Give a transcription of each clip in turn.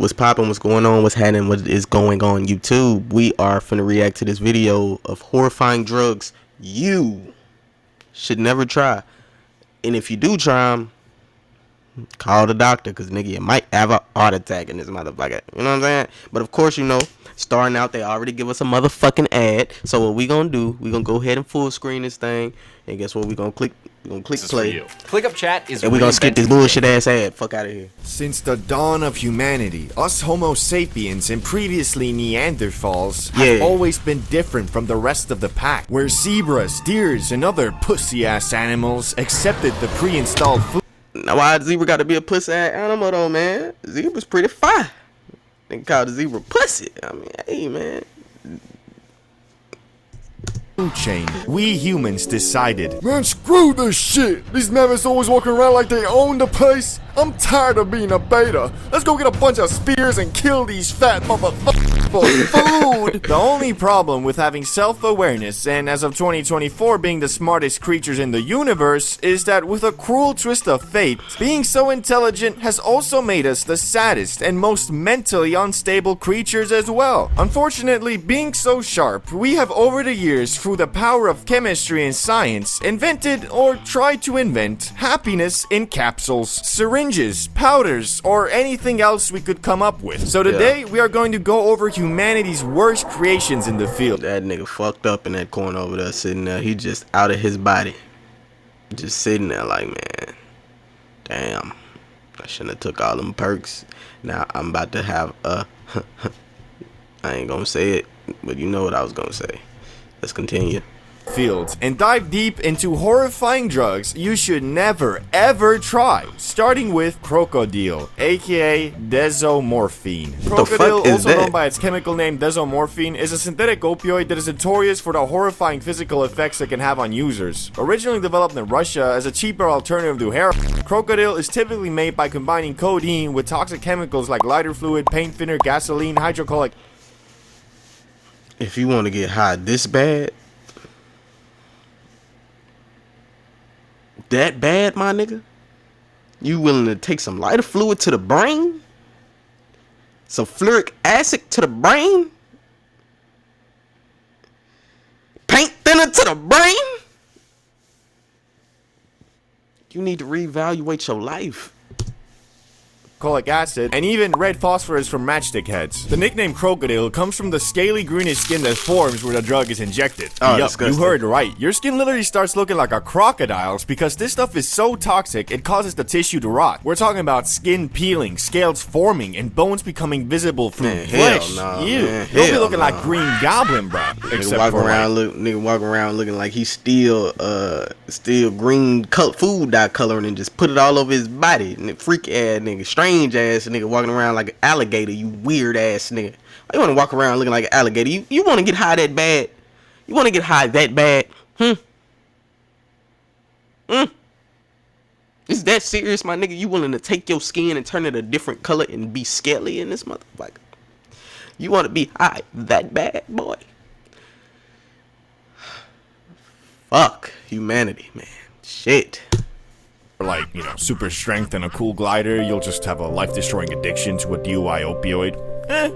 What's popping? What's going on? What's happening? What is going on YouTube? We are finna react to this video of horrifying drugs you should never try. And if you do try them, call the doctor, because nigga, you might have a heart attack in this motherfucker. You know what I'm saying? But of course, you know, starting out, they already give us a motherfucking ad. So what we gonna do, we gonna go ahead and full screen this thing. And guess what? We gonna click play. Click up chat is, and we gonna skip this bullshit ass ad. Fuck out of here. Since the dawn of humanity, us Homo sapiens and previously Neanderthals have always been different from the rest of the pack, where zebras, deers, and other pussy-ass animals accepted the pre-installed food. Now why zebra gotta be a pussy ass animal though, man? Zebra's pretty fine. They call the zebra pussy. I mean, hey man. Food chain. We humans decided, man, screw this shit. These mammoths always walking around like they own the place. I'm tired of being a beta. Let's go get a bunch of spears and kill these fat motherfuckers for food. The only problem with having self-awareness and as of 2024 being the smartest creatures in the universe is that with a cruel twist of fate, being so intelligent has also made us the saddest and most mentally unstable creatures as well. Unfortunately, being so sharp, we have over the years, through the power of chemistry and science, invented or tried to invent happiness in capsules, syringes, powders, or anything else we could come up with. So today, we are going to go over humanity's worst creations in the field. That nigga fucked up in that corner over there sitting there. He just out of his body. Just sitting there like, man, damn, I shouldn't have took all them perks. Now I'm about to have a, I ain't gonna say it, but you know what I was gonna say. Let's continue. Fields and dive deep into horrifying drugs you should never ever try, starting with crocodile, aka desomorphine. Crocodile, also known by its chemical name desomorphine, is a synthetic opioid that is notorious for the horrifying physical effects it can have on users. Originally developed in Russia as a cheaper alternative to heroin, crocodile is typically made by combining codeine with toxic chemicals like lighter fluid, paint thinner, gasoline, hydrochloric. If you want to get high this bad, that bad, my nigga, you willing to take some lighter fluid to the brain, some sulfuric acid to the brain, paint thinner to the brain? You need to reevaluate your life. Acid, and even red phosphorus from matchstick heads. The nickname crocodile comes from the scaly greenish skin that forms where the drug is injected. Oh, yup, you heard right. Your skin literally starts looking like a crocodile's because this stuff is so toxic it causes the tissue to rot. We're talking about skin peeling, scales forming, and bones becoming visible through flesh. Nah, Ew. man, You'll be looking like Green Goblin, bro. Nigga walking around looking like he's still green food dye coloring and just put it all over his body. And freak ass nigga, strange ass nigga walking around like an alligator, you weird ass nigga. Why you wanna walk around looking like an alligator? You wanna get high that bad? You wanna get high that bad? Is that serious, my nigga? You willing to take your skin and turn it a different color and be scaly in this motherfucker? You wanna be high that bad, boy? Fuck humanity, man. Shit. Like, you know, super strength and a cool glider, you'll just have a life-destroying addiction to a DUI opioid.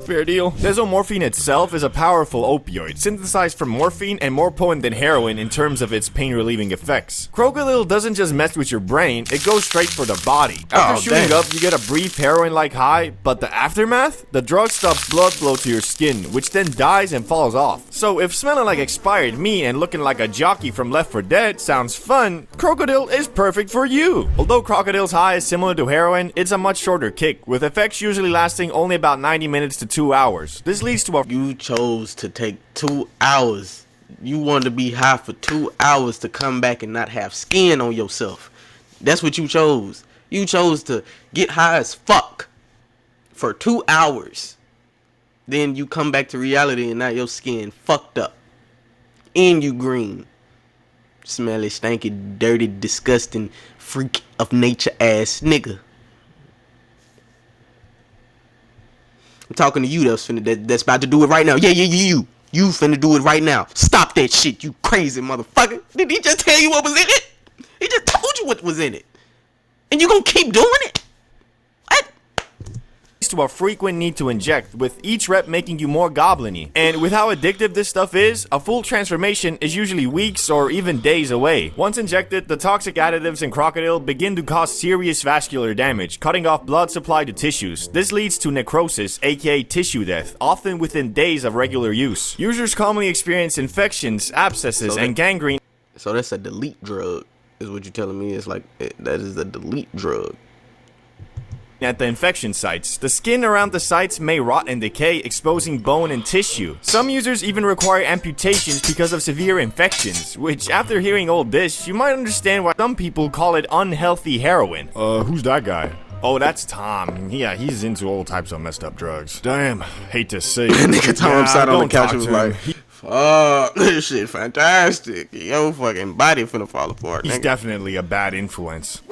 Fair deal. Desomorphine itself is a powerful opioid, synthesized from morphine and more potent than heroin in terms of its pain-relieving effects. Crocodile doesn't just mess with your brain, it goes straight for the body. After shooting up, you get a brief heroin-like high, but the aftermath? The drug stops blood flow to your skin, which then dies and falls off. So if smelling like expired meat and looking like a jockey from Left 4 Dead sounds fun, crocodile is perfect for you. Although crocodile's high is similar to heroin, it's a much shorter kick, with effects usually lasting only about 90 minutes to 2 hours. This leads to a— You chose to take 2 hours. You wanted to be high for 2 hours to come back and not have skin on yourself. That's what you chose. You chose to get high as fuck for 2 hours. Then you come back to reality and now your skin fucked up. And you green. Smelly, stanky, dirty, disgusting, freak of nature ass nigga. I'm talking to you that's about to do it right now. Yeah, you finna do it right now. Stop that shit, you crazy motherfucker. Did he just tell you what was in it? He just told you what was in it. And you gonna keep doing it? What? to a frequent need to inject, with each rep making you more goblin-y. And with how addictive this stuff is, a full transformation is usually weeks or even days away. Once injected, the toxic additives in Crocodile begin to cause serious vascular damage, cutting off blood supply to tissues. This leads to necrosis, aka tissue death, often within days of regular use. Users commonly experience infections, abscesses, and gangrene. So that's a delete drug, is what you're telling me. It's like, that is a delete drug. At the infection sites. The skin around the sites may rot and decay, exposing bone and tissue. Some users even require amputations because of severe infections, which after hearing all this, you might understand why some people call it unhealthy heroin. Who's that guy? Oh, that's Tom. Yeah, he's into all types of messed up drugs. Damn, hate to say That it. nigga Tom sat on the don't couch talk and was to like, him. fuck, this shit fantastic. Yo, fucking body finna fall apart. He's nigga. definitely a bad influence.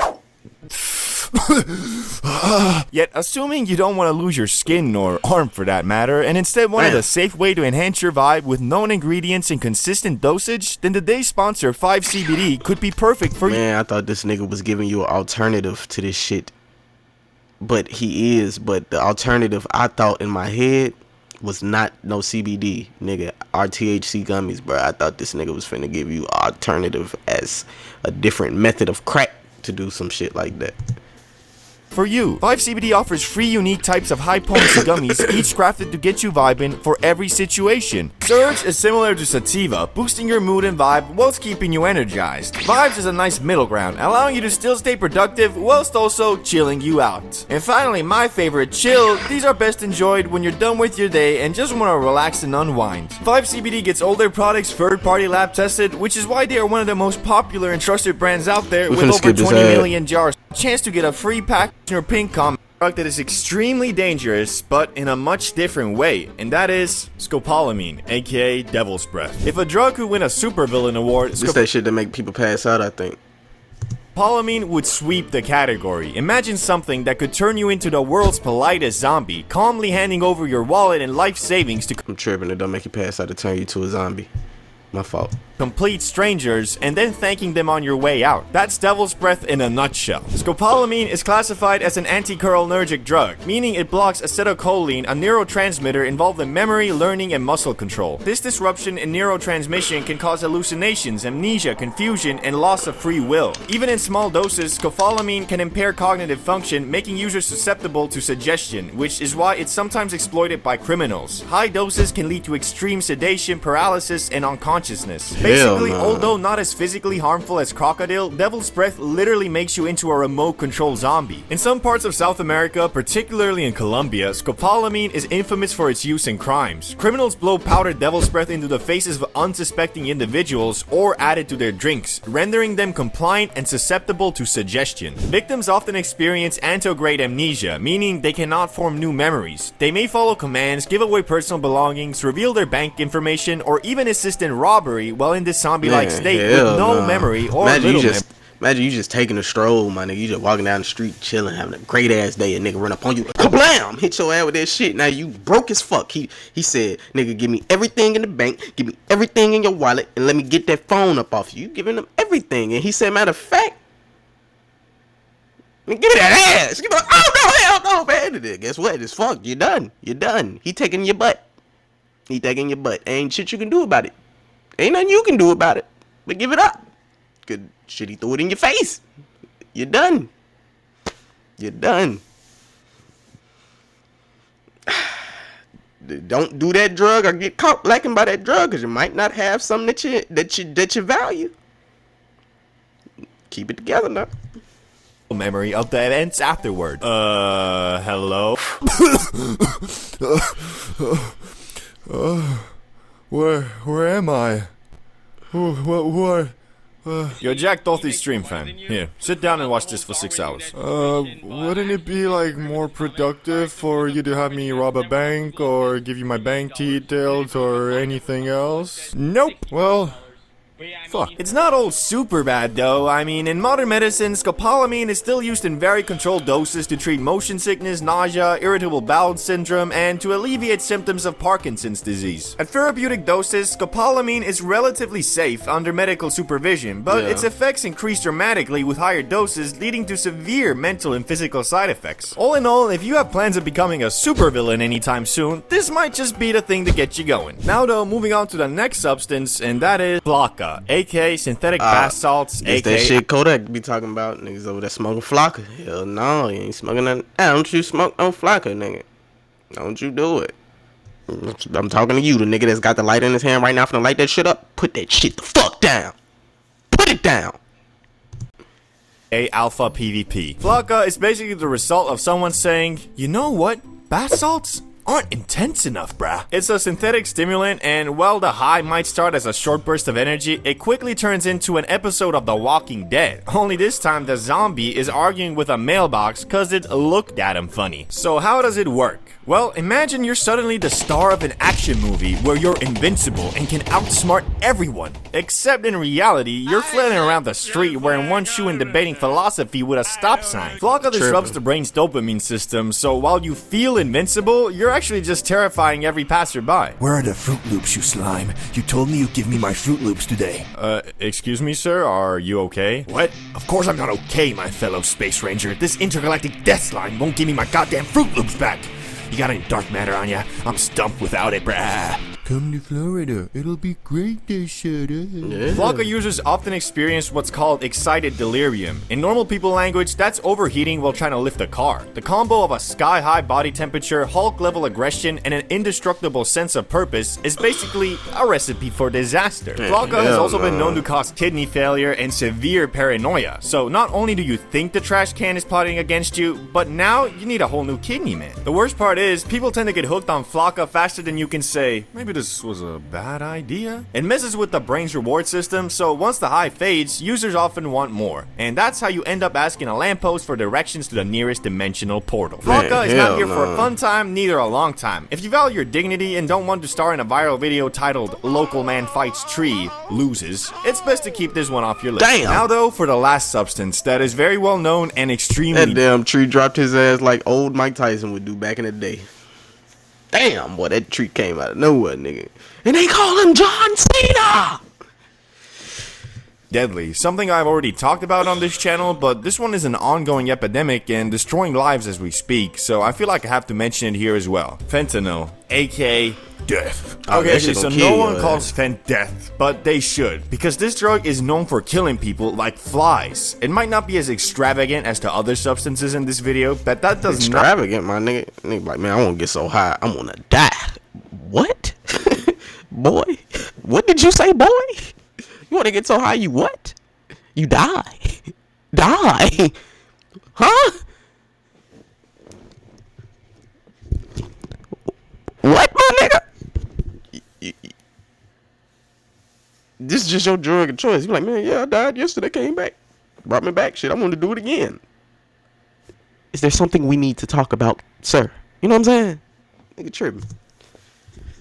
Yet, assuming you don't want to lose your skin or arm for that matter, and instead wanted Man. a safe way to enhance your vibe with known ingredients and consistent dosage, then today's sponsor, 5CBD, could be perfect for you. Man, I thought this nigga was giving you an alternative to this shit. But he is. But the alternative I thought in my head was not no CBD, nigga. Our THC gummies, bro. I thought this nigga was finna give you an alternative as a different method of crack to do some shit like that. For you, 5CBD offers 3 unique types of high-potency gummies, each crafted to get you vibing for every situation. Surge is similar to Sativa, boosting your mood and vibe whilst keeping you energized. Vibes is a nice middle ground, allowing you to still stay productive whilst also chilling you out. And finally, my favorite, Chill. These are best enjoyed when you're done with your day and just want to relax and unwind. 5CBD gets all their products third-party lab tested, which is why they are one of the most popular and trusted brands out there, We with finna over skip this 20 ad. million jars. Chance to get a free pack in your pink comment drug that is extremely dangerous, but in a much different way, and that is scopolamine, aka Devil's Breath. If a drug could win a supervillain award, This that shit that make people pass out, I think. scopolamine would sweep the category. Imagine something that could turn you into the world's politest zombie, calmly handing over your wallet and life savings to I'm tripping. It don't make you pass out to turn you to a zombie. My fault. complete strangers and then thanking them on your way out. That's Devil's Breath in a nutshell. Scopolamine is classified as an anticholinergic drug, meaning it blocks acetylcholine, a neurotransmitter involved in memory, learning, and muscle control. This disruption in neurotransmission can cause hallucinations, amnesia, confusion, and loss of free will. Even in small doses, scopolamine can impair cognitive function, making users susceptible to suggestion, which is why it's sometimes exploited by criminals. High doses can lead to extreme sedation, paralysis, and unconsciousness. Basically, no. although not as physically harmful as Crocodile, Devil's Breath literally makes you into a remote control zombie. In some parts of South America, particularly in Colombia, scopolamine is infamous for its use in crimes. Criminals blow powdered Devil's Breath into the faces of unsuspecting individuals or add it to their drinks, rendering them compliant and susceptible to suggestion. Victims often experience antegrade amnesia, meaning they cannot form new memories. They may follow commands, give away personal belongings, reveal their bank information, or even assist in robbery while in this zombie-like Man, state with hell no nah. memory or Imagine little you memory. Imagine you just taking a stroll, my nigga. You just walking down the street, chilling, having a great ass day. A nigga run up on you, kablam! Hit your ass with that shit. Now you broke as fuck. He said, nigga, give me everything in the bank, give me everything in your wallet, and let me get that phone up off you. You giving him everything, and he said, matter of fact, give me that ass. You know, oh no, hell no, man. Guess what? It's fucked. You're done. You're done. He taking your butt. He taking your butt. Ain't shit you can do about it. Ain't nothing you can do about it. But give it up. Good shit, he threw it in your face. You're done. You're done. Don't do that drug or get caught lacking by that drug, because you might not have something that you value. Keep it together now. Memory of the events afterward. Hello? Where am I? Who Yo, Jack Dorothy's stream, fam. Here, sit down and watch this for 6 hours. wouldn't it be like more productive for you to have me rob a bank or give you my bank details or anything else? Nope. Well, Fuck. It's not all super bad though. I mean, in modern medicine, scopolamine is still used in very controlled doses to treat motion sickness, nausea, irritable bowel syndrome, and to alleviate symptoms of Parkinson's disease. At therapeutic doses, scopolamine is relatively safe under medical supervision, but its effects increase dramatically with higher doses, leading to severe mental and physical side effects. All in all, if you have plans of becoming a supervillain anytime soon, this might just be the thing to get you going. Now though, moving on to the next substance, and that is Flocka, aka synthetic bath salts, It's aka that shit Kodak be talking about. Niggas over there smoking Flocka. Hell no, you ain't smoking nothing. Don't you smoke no Flocka, nigga. Don't you do it. I'm talking to you, the nigga that's got the light in his hand right now finna light that shit up. Put that shit the fuck down. Put it down. alpha PVP. Flocka is basically the result of someone saying, you know what, bath salts aren't intense enough, bruh. It's a synthetic stimulant, and while the high might start as a short burst of energy, it quickly turns into an episode of The Walking Dead. Only this time the zombie is arguing with a mailbox cause it looked at him funny. So how does it work? Well, imagine you're suddenly the star of an action movie where you're invincible and can outsmart everyone. Except in reality, you're flailing around the street wearing one shoe and debating philosophy with a stop sign. Flocka disrupts the brain's dopamine system, so while you feel invincible, you're actually just terrifying every passerby. Where are the Fruit Loops, you slime? You told me you'd give me my Fruit Loops today. Excuse me, sir, are you okay? What? Of course I'm not okay, my fellow Space Ranger. This intergalactic death slime won't give me my goddamn Fruit Loops back. You got any dark matter on ya? I'm stumped without it, brah. Come to Florida. It'll be great this Saturday. Flocka users often experience what's called excited delirium. In normal people language, that's overheating while trying to lift a car. The combo of a sky-high body temperature, Hulk-level aggression, and an indestructible sense of purpose is basically a recipe for disaster. Flocka has also been known to cause kidney failure and severe paranoia. So not only do you think the trash can is plotting against you, but now you need a whole new kidney, man. The worst part is, people tend to get hooked on Flocka faster than you can say, maybe this was a bad idea. It messes with the brain's reward system, so once the high fades, users often want more. And that's how you end up asking a lamppost for directions to the nearest dimensional portal. Flocka is not here for a fun time, neither a long time. If you value your dignity and don't want to star in a viral video titled Local Man Fights Tree, Loses, it's best to keep this one off your list. Damn. Now though, for the last substance that is very well known and extremely... That damn tree dropped his ass like old Mike Tyson would do back in the day. Damn, boy, that tree came out of nowhere, nigga. And they call him John Cena! Deadly, something I've already talked about on this channel, but this one is an ongoing epidemic and destroying lives as we speak, so I feel like I have to mention it here as well. Fentanyl, aka death. Okay, so no one calls fent death, but they should, because this drug is known for killing people like flies. It might not be as extravagant as the other substances in this video, but that does not... Extravagant, my nigga. Nigga like, man, I won't get so high, I'm gonna die. What? Boy? What did you say, boy? You wanna get so high, you what? You die. Die? Huh? What, my nigga? This is just your drug of choice. You're like, man, yeah, I died yesterday, came back. Brought me back. Shit, I'm gonna do it again. Is there something we need to talk about, sir? You know what I'm saying? Nigga tripping.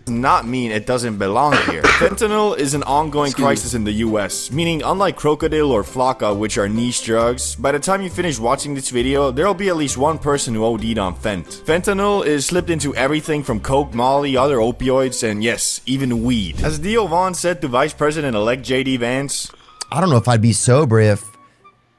Not mean it doesn't belong here. Fentanyl is an ongoing crisis in the US, meaning unlike Crocodile or Flocka, which are niche drugs, by the time you finish watching this video, there'll be at least one person who OD'd on Fent. Fentanyl is slipped into everything from coke, molly, other opioids, and yes, even weed. As Theo Vaughn said to Vice President-elect J.D. Vance, I don't know if I'd be sober if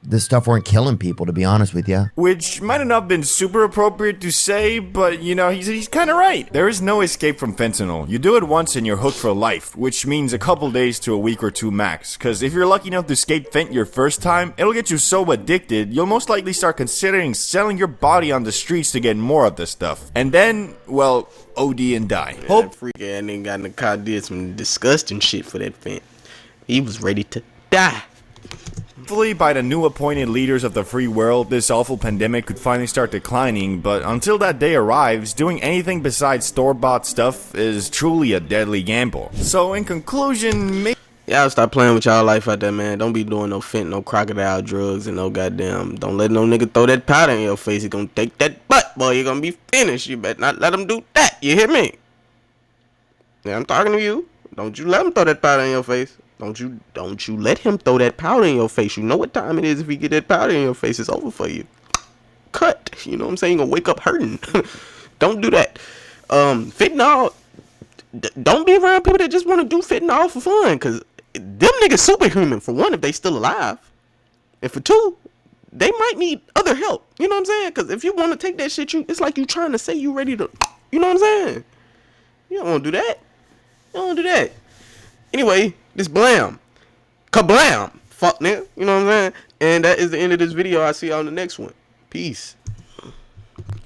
this stuff weren't killing people, to be honest with you. which might have not been super appropriate to say, but you know, he's kind of right. There is no escape from fentanyl. You do it once and you're hooked for life, which means a couple days to a week or two max. Cause if you're lucky enough to escape fent your first time, it'll get you so addicted, you'll most likely start considering selling your body on the streets to get more of the stuff. And then, well, OD and die. Yeah, Hope that freak ass nigga got in the car, did some disgusting shit for that fent. He was ready to die. Hopefully, by the new appointed leaders of the free world, this awful pandemic could finally start declining, but until that day arrives, doing anything besides store-bought stuff is truly a deadly gamble. So, in conclusion, Y'all stop playing with y'all life out there, man. Don't be doing no fent, no crocodile drugs, and no goddamn. Don't let no nigga throw that powder in your face. He gonna take that butt, boy. You're gonna be finished. You better not let him do that. You hear me? Yeah, I'm talking to you. Don't you let him throw that powder in your face. Don't you let him throw that powder in your face. You know what time it is. If he get that powder in your face, it's over for you. Cut. You know what I'm saying? You're gonna wake up hurting. Don't do that. Fentanyl. Don't be around people that just want to do fentanyl for fun, cause them niggas superhuman. For one, if they still alive, and for two, they might need other help. You know what I'm saying? Cause if you want to take that shit, it's like you trying to say you ready to. You know what I'm saying? You don't want to do that. You don't want to do that. Anyway, this blam, kablam, fuck nigga. You know what I'm saying? And that is the end of this video. I'll see y'all on the next one. Peace.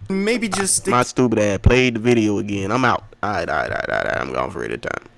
Maybe just stick My stupid ass played the video again. I'm out. Alright. I'm gone for it at a time.